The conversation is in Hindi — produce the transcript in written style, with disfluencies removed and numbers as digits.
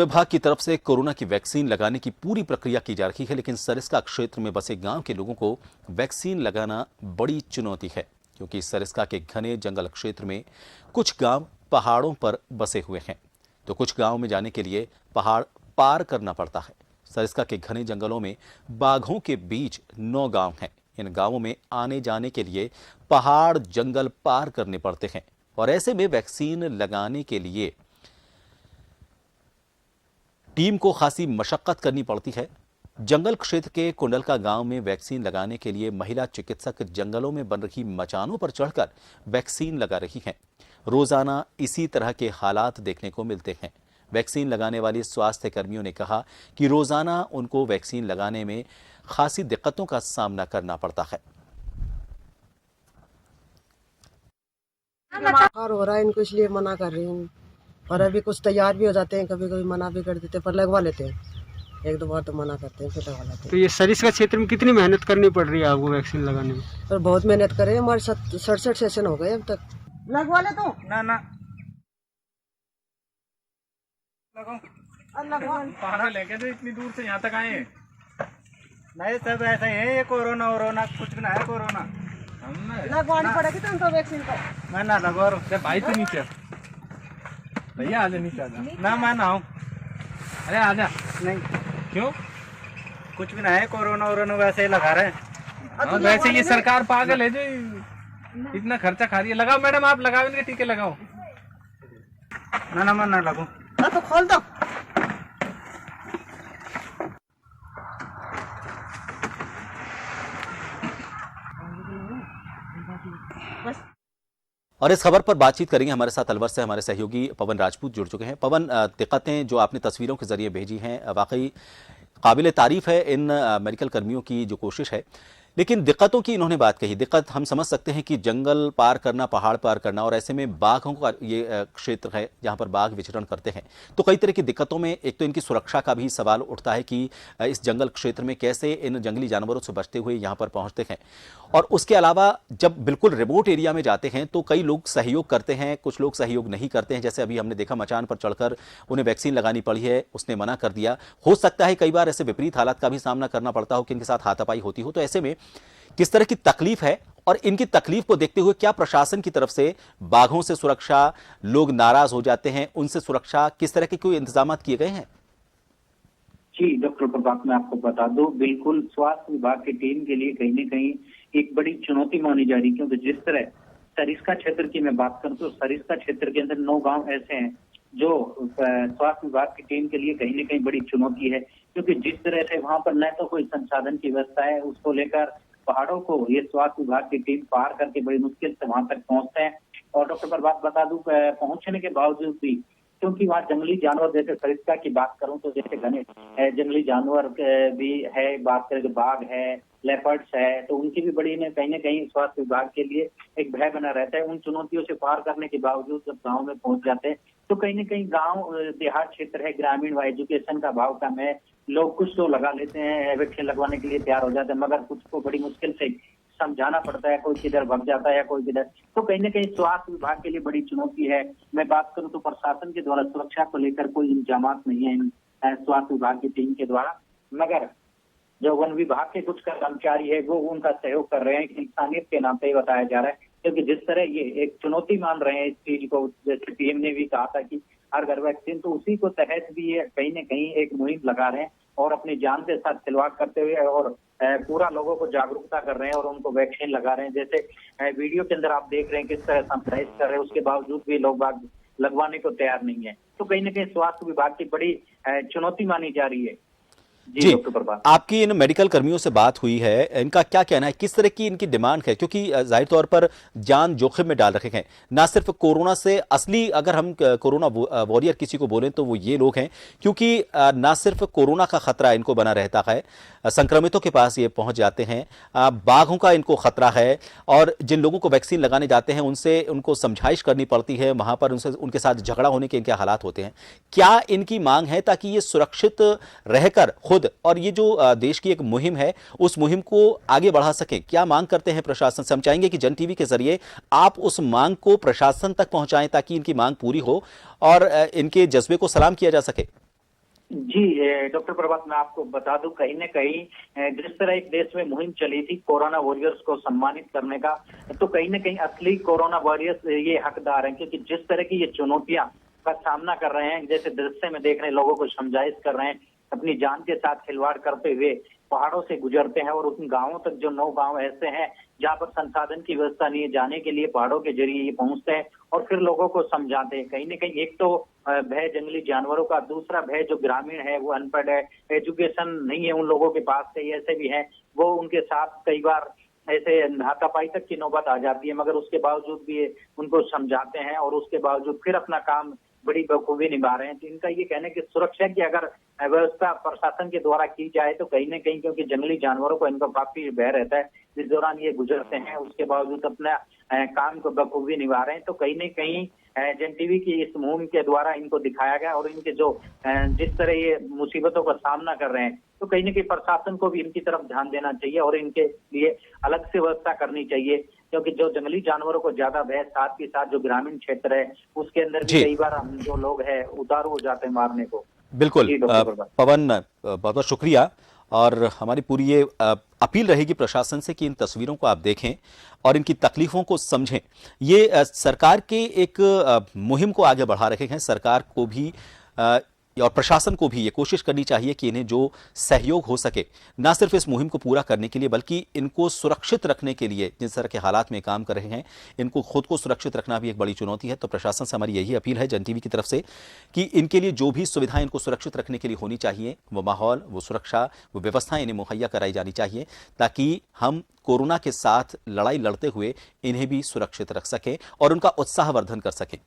विभाग की तरफ से कोरोना की वैक्सीन लगाने की पूरी प्रक्रिया की जा रही है, लेकिन सरिस्का क्षेत्र में बसे गांव के लोगों को वैक्सीन लगाना बड़ी चुनौती है, क्योंकि सरिस्का के घने जंगल क्षेत्र में कुछ गांव पहाड़ों पर बसे हुए हैं, तो कुछ गांव में जाने के लिए पहाड़ पार करना पड़ता है। सरिस्का के घने जंगलों में बाघों के बीच 9 गांव हैं। इन गांवों में आने जाने के लिए पहाड़ जंगल पार करने पड़ते हैं और ऐसे में वैक्सीन लगाने के लिए टीम को खासी मशक्कत करनी पड़ती है। जंगल क्षेत्र के कुंडलका गांव में वैक्सीन लगाने के लिए महिला चिकित्सक जंगलों में बन रही मचानों पर चढ़कर वैक्सीन लगा रही हैं। रोजाना इसी तरह के हालात देखने को मिलते हैं। वैक्सीन लगाने वाली स्वास्थ्य कर्मियों ने कहा कि रोजाना उनको वैक्सीन लगाने में खासी दिक्कतों का सामना करना पड़ता है। और हो रहा है, इनको इसलिए मना कर रही हूँ। और अभी कुछ तैयार भी हो जाते हैं, कभी कभी मना भी कर देते हैं, पर लगवा लेते हैं। 1-2 बार तो मना करते हैं, फिर लगवा लेते हैं। तो ये सरिस्का क्षेत्र में कितनी मेहनत करनी पड़ रही है आपको वैक्सीन लगाने में? पर बहुत मेहनत करे, हमारे 67 सेशन हो गए अब तक। लगवा ले तो ना पहाड़ा लेके तो इतनी दूर से यहाँ तक आए हैं। नहीं सब ऐसा ही है, ये कोरोना कुछ भी ना है। कोरोना लगवानी पड़ेगी तुमको वैक्सीन को। मैं ना लगवा रहा हूँ भाई, तो नीचे भैया आजा, नीचे आजा ना, मैं ना हूँ। अरे आजा। नहीं क्यों, कुछ भी ना है। कोरोना वैसे ही लगा रहे हैं। वैसे ये सरकार पागल है जो इतना खर्चा खा रही है। लगाओ मैडम, आप लगाओ इनके टीके लगाओ। ना मैं ना लगूं। तो खोल दो। और इस खबर पर बातचीत करेंगे। हमारे साथ अलवर से हमारे सहयोगी पवन राजपूत जुड़ चुके हैं। पवन, दिक्कतें जो आपने तस्वीरों के जरिए भेजी हैं, वाकई काबिल तारीफ है इन मेडिकल कर्मियों की जो कोशिश है, लेकिन दिक्कतों की इन्होंने बात कही। दिक्कत हम समझ सकते हैं कि जंगल पार करना, पहाड़ पार करना, और ऐसे में बाघों का ये क्षेत्र है जहां पर बाघ विचरण करते हैं, तो कई तरह की दिक्कतों में एक तो इनकी सुरक्षा का भी सवाल उठता है कि इस जंगल क्षेत्र में कैसे इन जंगली जानवरों से बचते हुए यहां पर पहुंचते हैं। और उसके अलावा जब बिल्कुल रिमोट एरिया में जाते हैं तो कई लोग सहयोग करते हैं, कुछ लोग सहयोग नहीं करते हैं। जैसे अभी हमने देखा, मचान पर चढ़कर उन्हें वैक्सीन लगानी पड़ी है, उसने मना कर दिया। हो सकता है कई बार ऐसे विपरीत हालात का भी सामना करना पड़ता हो कि इनके साथ हाथापाई होती हो। तो ऐसे में किस तरह की तकलीफ है और इनकी तकलीफ को देखते हुए क्या प्रशासन की तरफ से बाघों से सुरक्षा, लोग नाराज हो जाते हैं उनसे सुरक्षा, किस तरह के कोई इंतजाम किए गए हैं? जी डॉक्टर प्रभात, मैं आपको बता दूं, बिल्कुल स्वास्थ्य विभाग की टीम के लिए कहीं न कहीं एक बड़ी चुनौती मानी जा रही है, क्योंकि जिस तरह सरिस्का क्षेत्र की मैं बात करूं तो सरिस्का क्षेत्र के अंदर 9 गांव ऐसे हैं जो स्वास्थ्य विभाग की टीम के लिए कहीं न कहीं बड़ी चुनौती है, क्योंकि जिस तरह से वहां पर न तो कोई संसाधन की व्यवस्था है, उसको लेकर पहाड़ों को ये स्वास्थ्य विभाग की टीम पार करके बड़ी मुश्किल से वहां तक पहुंचते हैं। और डॉक्टर प्रभात बता दूं, पहुंचने के बावजूद भी, क्योंकि वहाँ जंगली जानवर, जैसे सरिस्का की बात करूं तो जैसे घने जंगली जानवर भी है, बात करें तो बाघ है, लेपर्ड्स है, तो उनकी भी बड़ी कहीं न कहीं स्वास्थ्य विभाग के लिए एक भय बना रहता है। उन चुनौतियों से पार करने के बावजूद जब गांव में पहुंच जाते हैं तो कहीं न कहीं गांव देहात क्षेत्र है, ग्रामीण व एजुकेशन का अभाव कम है, लोग कुछ तो लगा लेते हैं, वैक्सीन लगवाने के लिए तैयार हो जाते हैं, मगर कुछ को बड़ी मुश्किल से समझाना पड़ता है, कोई किधर भग जाता है, कोई किधर। तो कहीं न कहीं स्वास्थ्य विभाग के लिए बड़ी चुनौती है। मैं बात करूं तो प्रशासन के द्वारा सुरक्षा को लेकर कोई इंतजाम नहीं है स्वास्थ्य विभाग की टीम के द्वारा, मगर जो वन विभाग के कुछ कर्मचारी है वो उनका सहयोग कर रहे हैं। इंसानियत के नाते ही बताया जा रहा है, क्योंकि जिस तरह ये एक चुनौती मान रहे हैं इस चीज को, जैसे पीएम ने भी कहा था कि हर घर वैक्सीन, तो उसी को तहत भी ये कहीं न कहीं एक मुहिम लगा रहे हैं और अपनी जान के साथ खिलवाड़ करते हुए और पूरा लोगों को जागरूकता कर रहे हैं और उनको वैक्सीन लगा रहे हैं। जैसे वीडियो के अंदर आप देख रहे हैं किस तरह समझाइश कर रहे हैं, उसके बावजूद भी लोग बाग लगवाने को तैयार नहीं है। तो कहीं न कहीं स्वास्थ्य विभाग की बड़ी चुनौती मानी जा रही है। जी, आपकी इन मेडिकल कर्मियों से बात हुई है, इनका क्या कहना है, किस तरह की इनकी डिमांड है? क्योंकि जाहिर तौर पर जान जोखिम में डाल रखे हैं, ना सिर्फ कोरोना से, असली अगर हम कोरोना वॉरियर किसी को बोलें तो वो ये लोग हैं, क्योंकि ना सिर्फ कोरोना का खतरा इनको बना रहता है, संक्रमितों के पास ये पहुंच जाते हैं, बाघों का इनको खतरा है, और जिन लोगों को वैक्सीन लगाने जाते हैं उनसे उनको समझाइश करनी पड़ती है, वहां पर उनसे उनके साथ झगड़ा होने के इनके हालात होते हैं। क्या इनकी मांग है ताकि ये सुरक्षित रहकर खुद और ये जो देश की एक मुहिम है उस मुहिम को आगे बढ़ा सके? क्या मांग करते हैं प्रशासन से? हम चाहेंगे कि जन टीवी के जरिए आप उस मांग को प्रशासन तक पहुंचाएं ताकि इनकी मांग पूरी हो और इनके जज्बे को सलाम किया जा सके। जी डॉक्टर प्रभात, मैं आपको बता दूं, कहीं न कहीं जिस तरह एक देश में मुहिम चली थी कोरोना वॉरियर्स को सम्मानित करने का, तो कहीं न कहीं असली कोरोना वॉरियर्स ये हकदार हैं, क्योंकि जिस तरह की ये चुनौतियां का सामना कर रहे हैं, जैसे दृश्य में देख रहे हैं, लोगों को समझाइश कर रहे हैं, अपनी जान के साथ खिलवाड़ करते हुए पहाड़ों से गुजरते हैं और उन गांवों तक, जो 9 गांव ऐसे हैं जहां पर संसाधन की व्यवस्था नहीं है, जाने के लिए पहाड़ों के जरिए ये पहुंचते हैं और फिर लोगों को समझाते हैं। कहीं न कहीं एक तो भय जंगली जानवरों का, दूसरा भय जो ग्रामीण है वो अनपढ़ है, एजुकेशन नहीं है उन लोगों के पास, कई ऐसे भी हैं वो उनके साथ कई बार ऐसे हाथापाई तक की नौबत आ जाती है, मगर उसके बावजूद भी ये उनको समझाते हैं और उसके बावजूद फिर अपना काम बड़ी बखूबी निभा रहे हैं। तो इनका ये कहना है कि सुरक्षा की अगर व्यवस्था प्रशासन के द्वारा की जाए तो कहीं न कहीं, क्योंकि जंगली जानवरों को इनका काफी भय रहता है, जिस दौरान ये गुजरते हैं उसके बावजूद अपना काम को बखूबी निभा रहे हैं, तो कहीं न कहीं जन टीवी की इस मुहिम के द्वारा इनको दिखाया गया और इनके जो जिस तरह ये मुसीबतों का सामना कर रहे हैं, तो कहीं न कहीं प्रशासन को भी इनकी तरफ ध्यान देना चाहिए और इनके लिए अलग से व्यवस्था करनी चाहिए, क्योंकि जो जंगली जानवरों को ज्यादा भय, साथ ही साथ जो ग्रामीण क्षेत्र है उसके अंदर भी कई बार हम जो लोग हैं उतारू हो जाते हैं मारने को। बिल्कुल पवन, बहुत बहुत शुक्रिया। और हमारी पूरी ये अपील रहेगी प्रशासन से कि इन तस्वीरों को आप देखें और इनकी तकलीफों को समझें। ये सरकार के एक मुहिम को आगे बढ़ा रहे हैं। सरकार को भी और प्रशासन को भी ये कोशिश करनी चाहिए कि इन्हें जो सहयोग हो सके, ना सिर्फ इस मुहिम को पूरा करने के लिए बल्कि इनको सुरक्षित रखने के लिए, जिस तरह के हालात में काम कर रहे हैं, इनको खुद को सुरक्षित रखना भी एक बड़ी चुनौती है। तो प्रशासन से हमारी यही अपील है जन टीवी की तरफ से कि इनके लिए जो भी सुविधाएं इनको सुरक्षित रखने के लिए होनी चाहिए, वो माहौल, वो सुरक्षा, वो व्यवस्थाएं इन्हें मुहैया कराई जानी चाहिए, ताकि हम कोरोना के साथ लड़ाई लड़ते हुए इन्हें भी सुरक्षित रख सकें और उनका उत्साहवर्धन कर सकें।